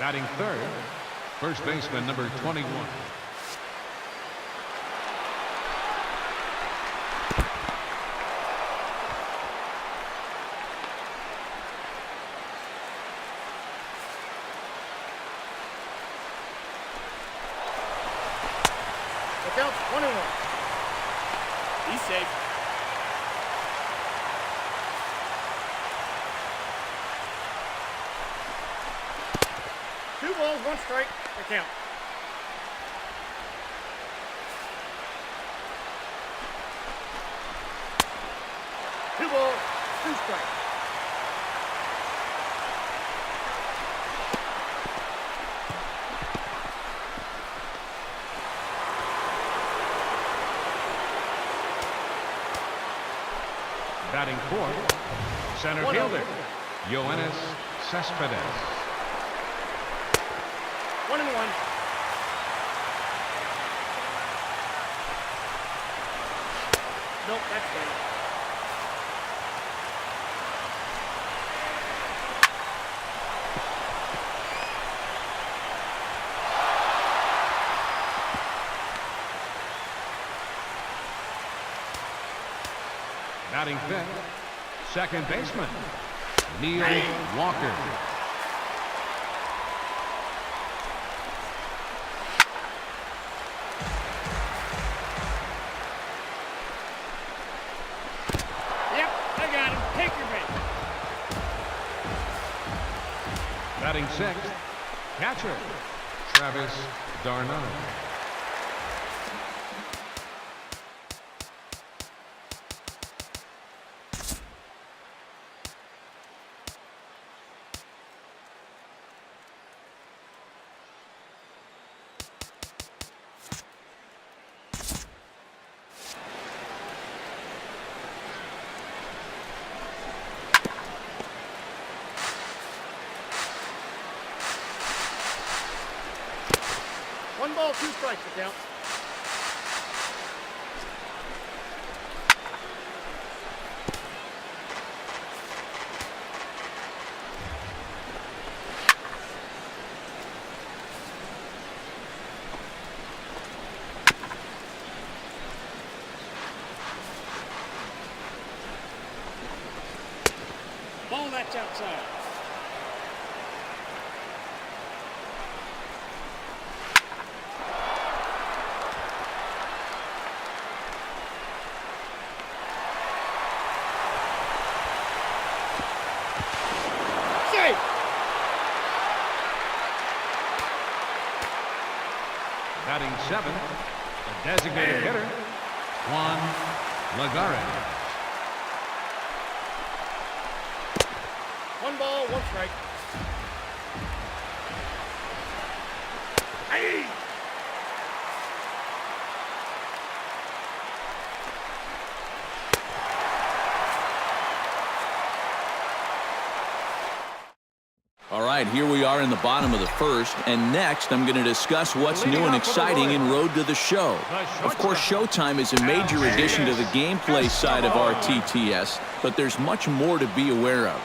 Batting third, first baseman number 21. Look out, 1-1. He's safe. Two balls, one strike, the count. Two balls, two strikes. Batting fourth, center fielder, Yoenis Cespedes. 1-1. Nope, that's good. Batting fifth, second baseman, Neil Walker. Yep, I got him. Take your bait. Batting sixth, catcher, Travis d'Arnaud. One ball, two strikes, the count. Ball, that's outside. Batting seventh, the designated hitter, Juan Lagares. One ball, one strike. Hey! All right, here we are in the bottom of the first, and next I'm going to discuss what's new and exciting in Road to the Show. Of course, Showtime is a major addition to the gameplay side of RTTS, but there's much more to be aware of.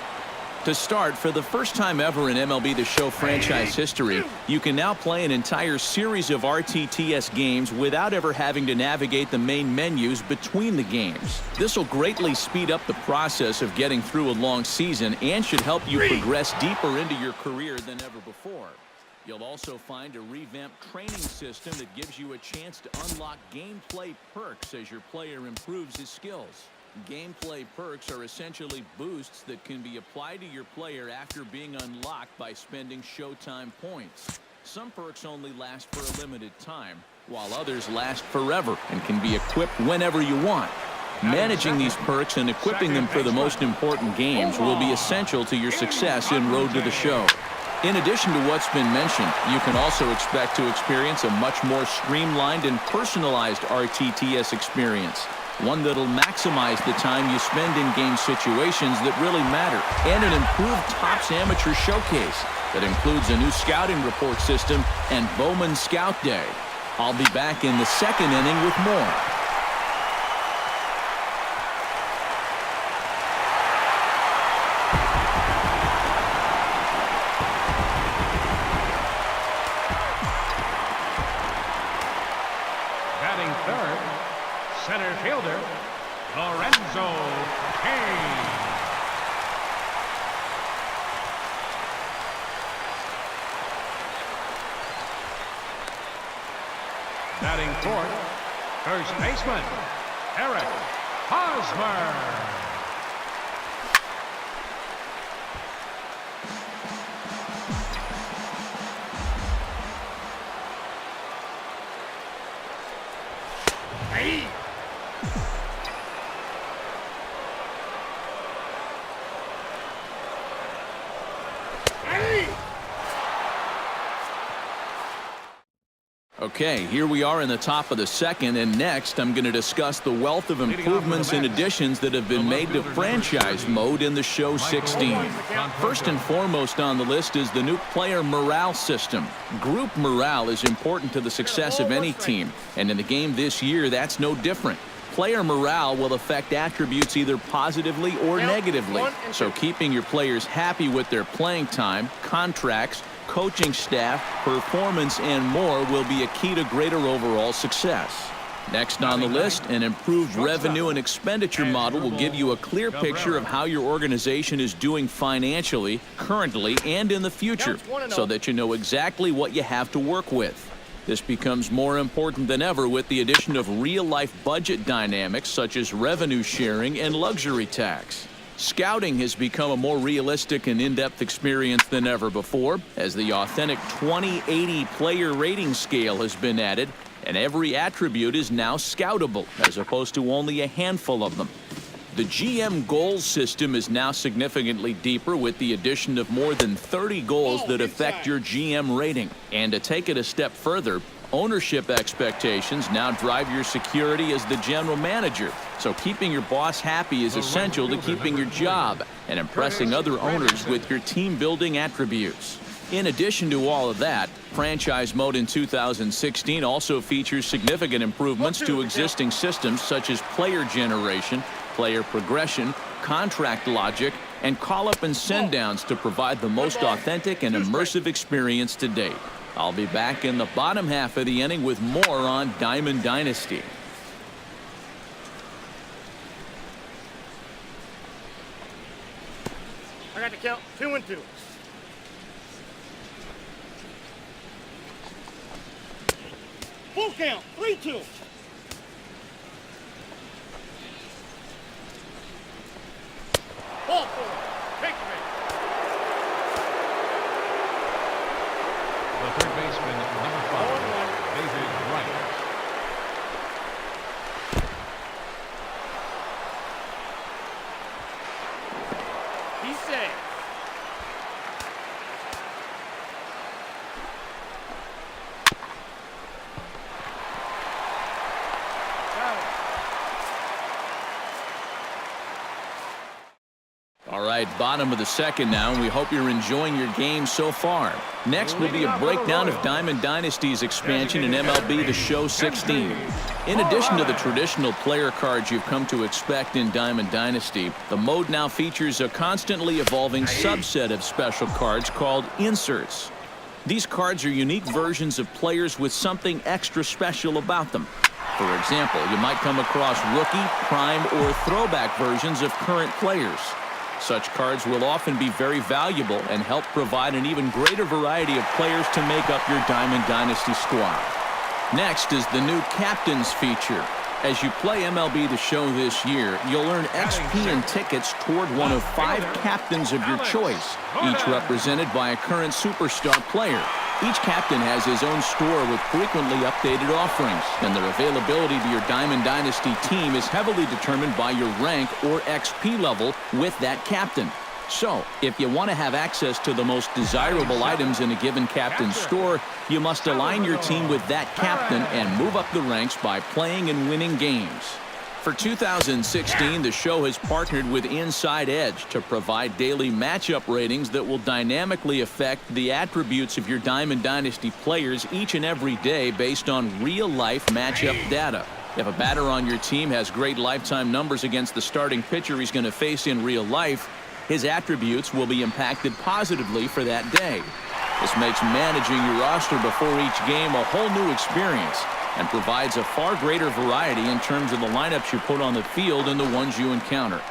To start, for the first time ever in MLB The Show franchise history, you can now play an entire series of RTTS games without ever having to navigate the main menus between the games. This will greatly speed up the process of getting through a long season and should help you progress deeper into your career than ever before. You'll also find a revamped training system that gives you a chance to unlock gameplay perks as your player improves his skills. Gameplay perks are essentially boosts that can be applied to your player after being unlocked by spending Showtime points. Some perks only last for a limited time, while others last forever and can be equipped whenever you want. Managing these perks and equipping them for the most important games will be essential to your success in Road to the Show. In addition to what's been mentioned, you can also expect to experience a much more streamlined and personalized RTTS experience. One that'll maximize the time you spend in game situations that really matter, and an improved Topps Amateur Showcase that includes a new scouting report system and Bowman Scout Day. I'll be back in the second inning with more. Batting third, center fielder, Lorenzo Kane. Batting fourth, first baseman, Eric Hosmer. Okay, here we are in the top of the second, and next I'm going to discuss the wealth of improvements and additions that have been made to franchise mode in the Show 16. First and foremost on the list is the new player morale system. Group morale is important to the success of any team, and in the game this year, that's no different. Player morale will affect attributes either positively or negatively, so keeping your players happy with their playing time, contracts, coaching staff, performance, and more will be a key to greater overall success. Next on the list, an improved revenue and expenditure model will give you a clear picture of how your organization is doing financially, currently, and in the future, so that you know exactly what you have to work with. This becomes more important than ever with the addition of real-life budget dynamics such as revenue sharing and luxury tax. Scouting has become a more realistic and in-depth experience than ever before, as the authentic 20/80 player rating scale has been added, and every attribute is now scoutable, as opposed to only a handful of them. The GM goals system is now significantly deeper with the addition of more than 30 goals that affect your GM rating. And to take it a step further, ownership expectations now drive your security as the general manager. So keeping your boss happy is essential to keeping your job and impressing other owners with your team-building attributes. In addition to all of that, franchise mode in 2016 also features significant improvements to existing systems such as player generation, player progression, contract logic, and call-up and send-downs to provide the most authentic and immersive experience to date. I'll be back in the bottom half of the inning with more on Diamond Dynasty. I got to count 2-2. Full count, 3-2. Ball four. Take me. The third baseman, number 5, David Wright. He's safe. All right, bottom of the second now, and we hope you're enjoying your game so far. Next will be a breakdown of Diamond Dynasty's expansion in MLB The Show 16. In addition to the traditional player cards you've come to expect in Diamond Dynasty, the mode now features a constantly evolving subset of special cards called inserts. These cards are unique versions of players with something extra special about them. For example, you might come across rookie, prime, or throwback versions of current players. Such cards will often be very valuable and help provide an even greater variety of players to make up your Diamond Dynasty squad. Next is the new Captains feature. As you play MLB The Show this year, you'll earn XP and tickets toward one of 5 captains of your choice, each represented by a current superstar player. Each captain has his own store with frequently updated offerings, and their availability to your Diamond Dynasty team is heavily determined by your rank or XP level with that captain. So, if you want to have access to the most desirable items in a given captain's store, you must align your team with that captain and move up the ranks by playing and winning games. For 2016, the show has partnered with Inside Edge to provide daily matchup ratings that will dynamically affect the attributes of your Diamond Dynasty players each and every day based on real-life matchup data. If a batter on your team has great lifetime numbers against the starting pitcher he's going to face in real life, his attributes will be impacted positively for that day. This makes managing your roster before each game a whole new experience. and provides a far greater variety in terms of the lineups you put on the field and the ones you encounter.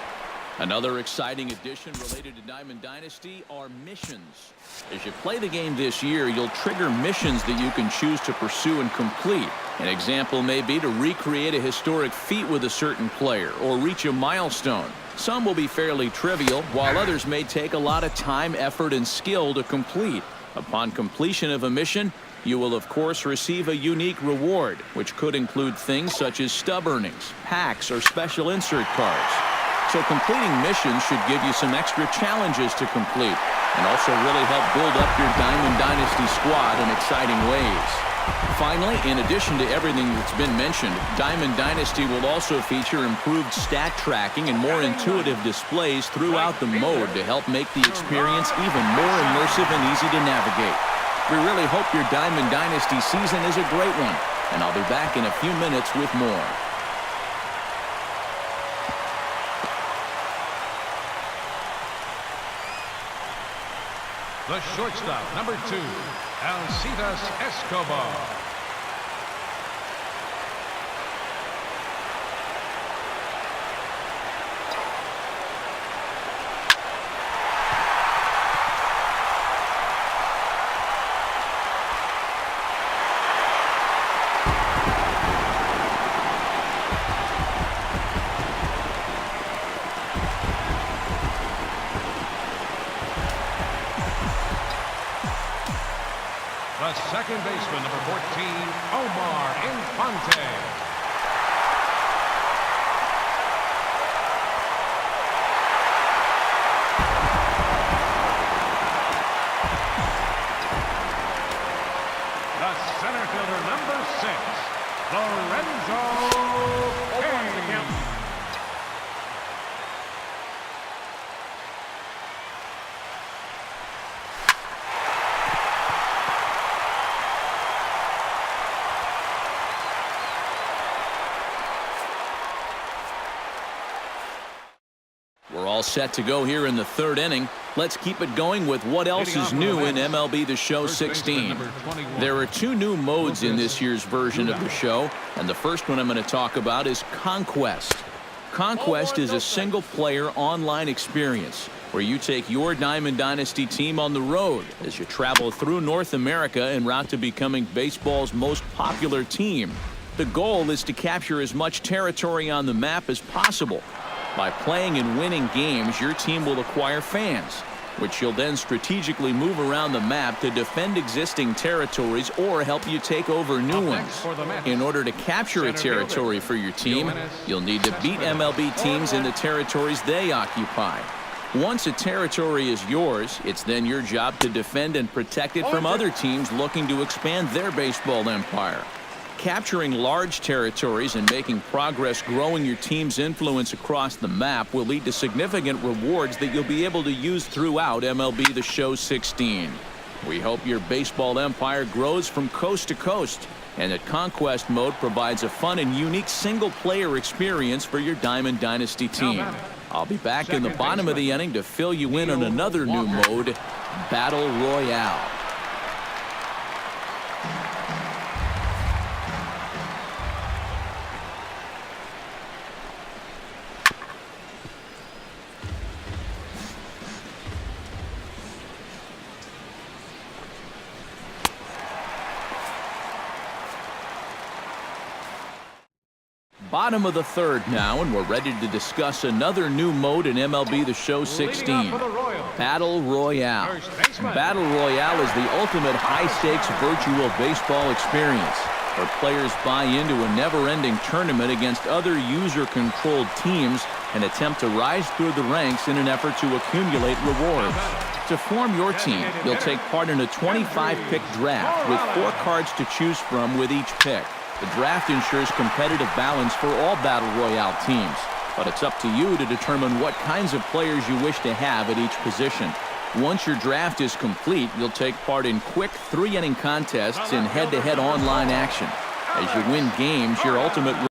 Another exciting addition related to Diamond Dynasty are missions. As you play the game this year, you'll trigger missions that you can choose to pursue and complete. An example may be to recreate a historic feat with a certain player or reach a milestone. Some will be fairly trivial, while others may take a lot of time, effort, and skill to complete. Upon completion of a mission, you will of course receive a unique reward, which could include things such as stub earnings, packs, or special insert cards. So completing missions should give you some extra challenges to complete and also really help build up your Diamond Dynasty squad in exciting ways. Finally, in addition to everything that's been mentioned, Diamond Dynasty will also feature improved stat tracking and more intuitive displays throughout the mode to help make the experience even more immersive and easy to navigate. We really hope your Diamond Dynasty season is a great one, and I'll be back in a few minutes with more. The shortstop, number 2, Alcides Escobar. The second baseman, number 14, Omar Infante. The center fielder, number 6, Lorenzo King. We're all set to go here in the third inning. Let's keep it going with what else is new in MLB The Show 16. There are 2 new modes in this year's version of the show, and the first one I'm going to talk about is Conquest. Conquest is a single-player online experience where you take your Diamond Dynasty team on the road as you travel through North America en route to becoming baseball's most popular team. The goal is to capture as much territory on the map as possible. By playing and winning games, your team will acquire fans, which you'll then strategically move around the map to defend existing territories or help you take over new ones. In order to capture a territory for your team, you'll need to beat MLB teams in the territories they occupy. Once a territory is yours, it's then your job to defend and protect it from other teams looking to expand their baseball empire. Capturing large territories and making progress growing your team's influence across the map will lead to significant rewards that you'll be able to use throughout MLB The Show 16. We hope your baseball empire grows from coast to coast and that Conquest mode provides a fun and unique single-player experience for your Diamond Dynasty team. I'll be back in the bottom of the inning to fill you in on another new mode, Battle Royale. Bottom of the third now, and we're ready to discuss another new mode in MLB The Show 16, Battle Royale. Battle Royale is the ultimate high-stakes virtual baseball experience, where players buy into a never-ending tournament against other user-controlled teams and attempt to rise through the ranks in an effort to accumulate rewards. To form your team, you'll take part in a 25-pick draft with 4 cards to choose from with each pick. The draft ensures competitive balance for all Battle Royale teams, but it's up to you to determine what kinds of players you wish to have at each position. Once your draft is complete, you'll take part in quick 3-inning contests in head-to-head online action. As you win games, your ultimate